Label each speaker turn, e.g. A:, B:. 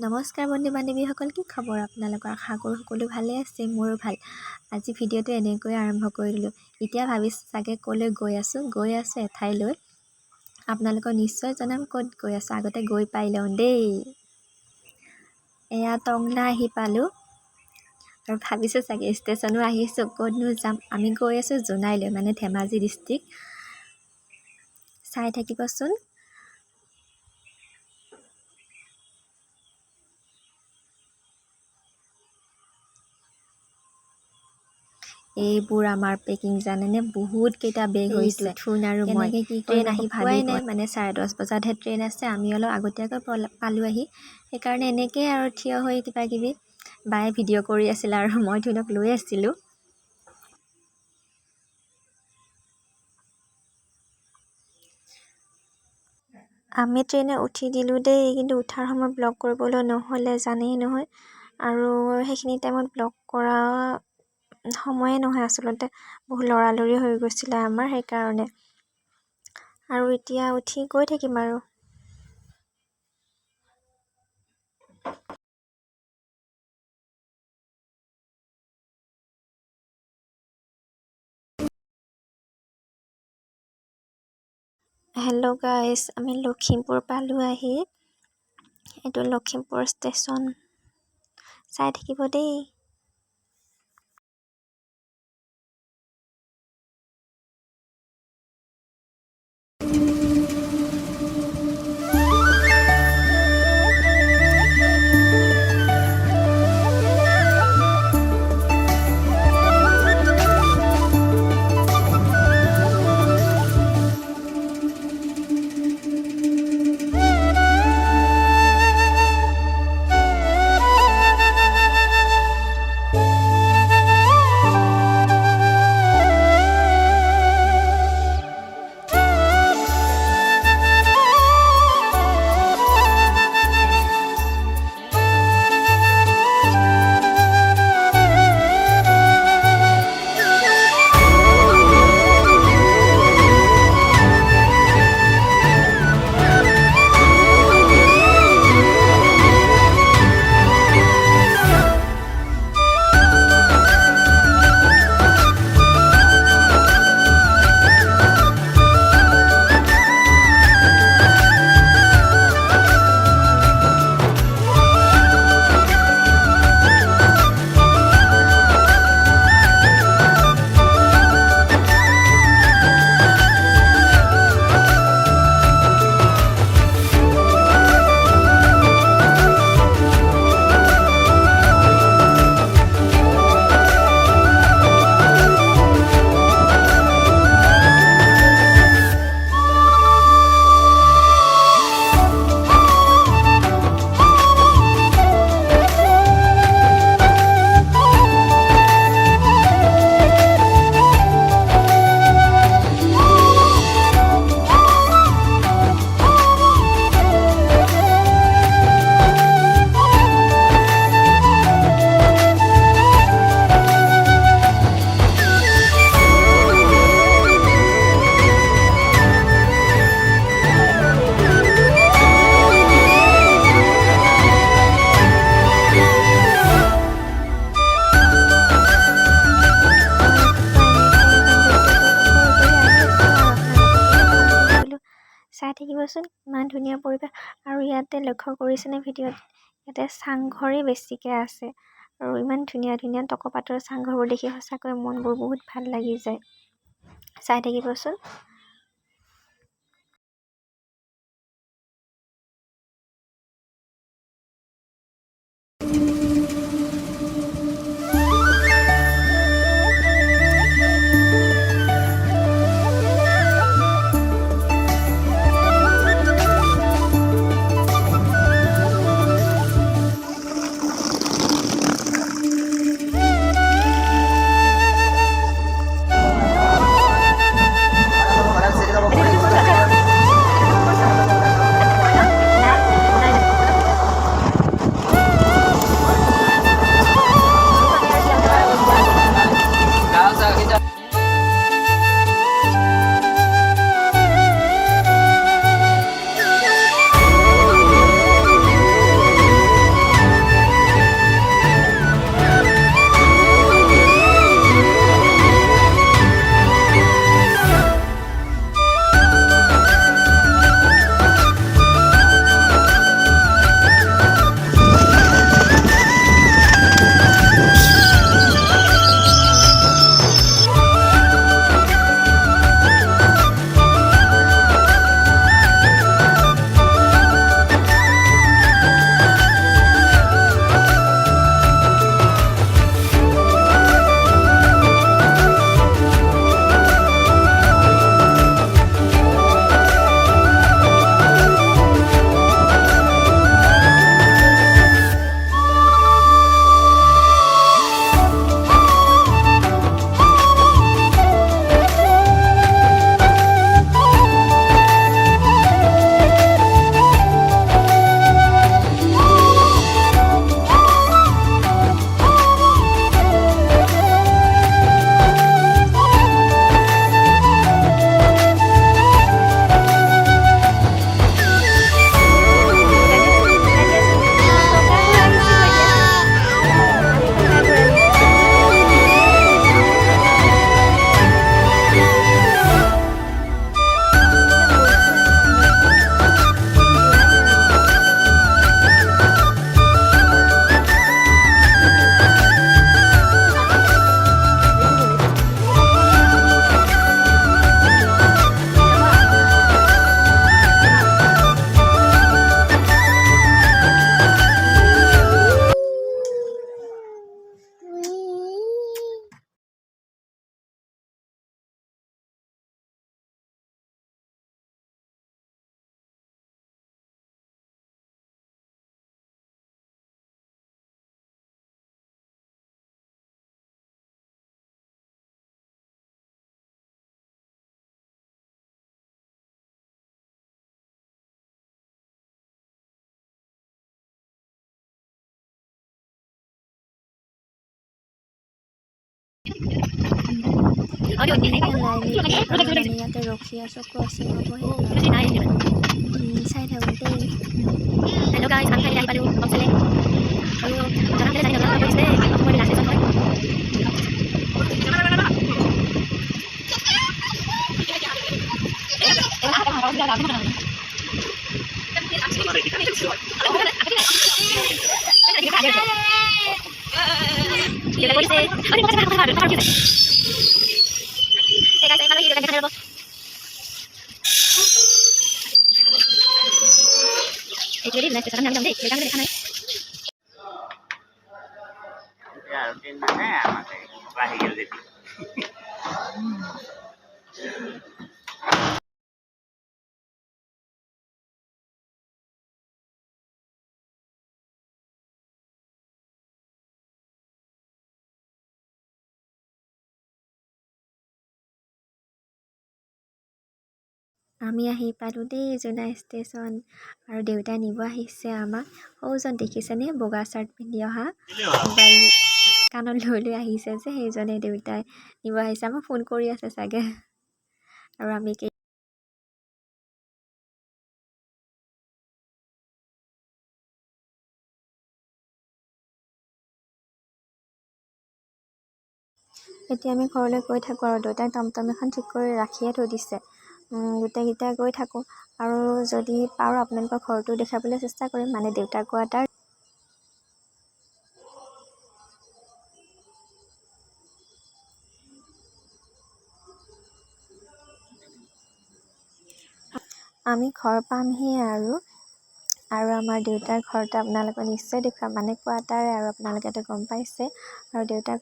A: নমস্কাৰ বন্ধু বান্ধৱীসকল, কি খবৰ আপোনালোকৰ? আশা কৰোঁ সকলো ভালে আছে। মোৰো ভাল। আজি ভিডিঅ'টো এনেকৈ আৰম্ভ কৰি দিলোঁ। এতিয়া ভাবিছোঁ চাগে ক'লৈ গৈ আছোঁ এঠাইলৈ। আপোনালোকক নিশ্চয় জনাম ক'ত গৈ আছোঁ। আগতে গৈ পাই লওঁ দেই। এয়া টংলা আহি পালোঁ আৰু ভাবিছোঁ চাগে ষ্টেচনো আহিছোঁ, ক'তনো যাম। আমি গৈ আছোঁ জোনাইলৈ, মানে ধেমাজি ডিষ্ট্ৰিক্ট। চাই থাকিবচোন। এইবোৰ আমাৰ পেকিং জানেনে, বহুত কেইটা বেগ হৈছে। থুন আৰু মই কি ট্ৰেইন আহি পোৱাই নাই, মানে 10:30 বজাতহে ট্ৰেইন আছে। আমি অলপ আগতীয়াকৈ পালোঁ আহি, সেইকাৰণে এনেকৈ আৰু থিয় হৈ কিবা কিবি বায়ে ভিডিঅ' কৰি আছিলে আৰু মই ধুনক লৈ আছিলোঁ। আমি ট্ৰেইনে উঠি দিলোঁ দেই, কিন্তু উঠাৰ সময়ত ব্লগ কৰিবলৈ নহ'লে, জানেই নহয়। আৰু সেইখিনি টাইমত ব্লগ কৰা সময়ে নহয় আচলতে, বহুত লৰালৰি হৈ গৈছিলে আমাৰ, সেইকাৰণে। আৰু এতিয়া উঠি গৈ থাকিম আৰু। হেল্ল' গাইজ, আমি লখিমপুৰ পালোঁ আহি। এইটো লখিমপুৰ ষ্টেচন, চাই থাকিব দেই। চাই থাকিবচোন, ইমান ধুনীয়া পৰিৱেশ। আৰু ইয়াতে লক্ষ্য কৰিছেনে ভিডিঅ'ত, ইয়াতে চাংঘৰেই বেছিকৈ আছে। আৰু ইমান ধুনীয়া ধুনীয়া টকৌপাতৰ চাংঘৰবোৰ দেখি সঁচাকৈ মনবোৰ বহুত ভাল লাগি যায়। চাই থাকিবচোন। আমি এতিয়া লাইন মানে ইয়াতে ৰখি আছোঁ ক্ৰচিং হ'ব সেইকাৰণে চাই থাকোঁতেই
B: Hello guys, আমি খালি আহি পালোঁ অফচালে আৰু জনাবলৈ জানি নজনা কৰিছে মই লাষ্ট ষ্টেচন
A: আমি আহি পালোঁ দেই জোনাই ষ্টেচন আৰু দেউতাই নিব আহিছে আমাক সৌজন দেখিছেনে বগা চাৰ্ট পিন্ধি অহা মোবাইল কাণত লৈ আহিছে যে সেইজনে দেউতাই নিব আহিছে আমাক ফোন কৰি আছে চাগে আৰু আমি এতিয়া আমি ঘৰলৈ গৈ থাকোঁ আৰু দেউতাই টমটম এখন ঠিক কৰি ৰাখিয়ে থৈ দিছে গোটেইকেইটা গৈ থাকোঁ আৰু যদি পাৰোঁ আপোনালোকৰ ঘৰটো দেখাবলৈ চেষ্টা কৰিম মানে দেউতাৰ কোৱাৰ্টাৰ আমি ঘৰ পামহি আৰু আমাৰ দেউতাৰ ঘৰটো আপোনালোকক নিশ্চয় দেখুৱাম মানে কোৱাৰ্টাৰে আৰু আপোনালোকেতো গম পাইছে আৰু দেউতাৰ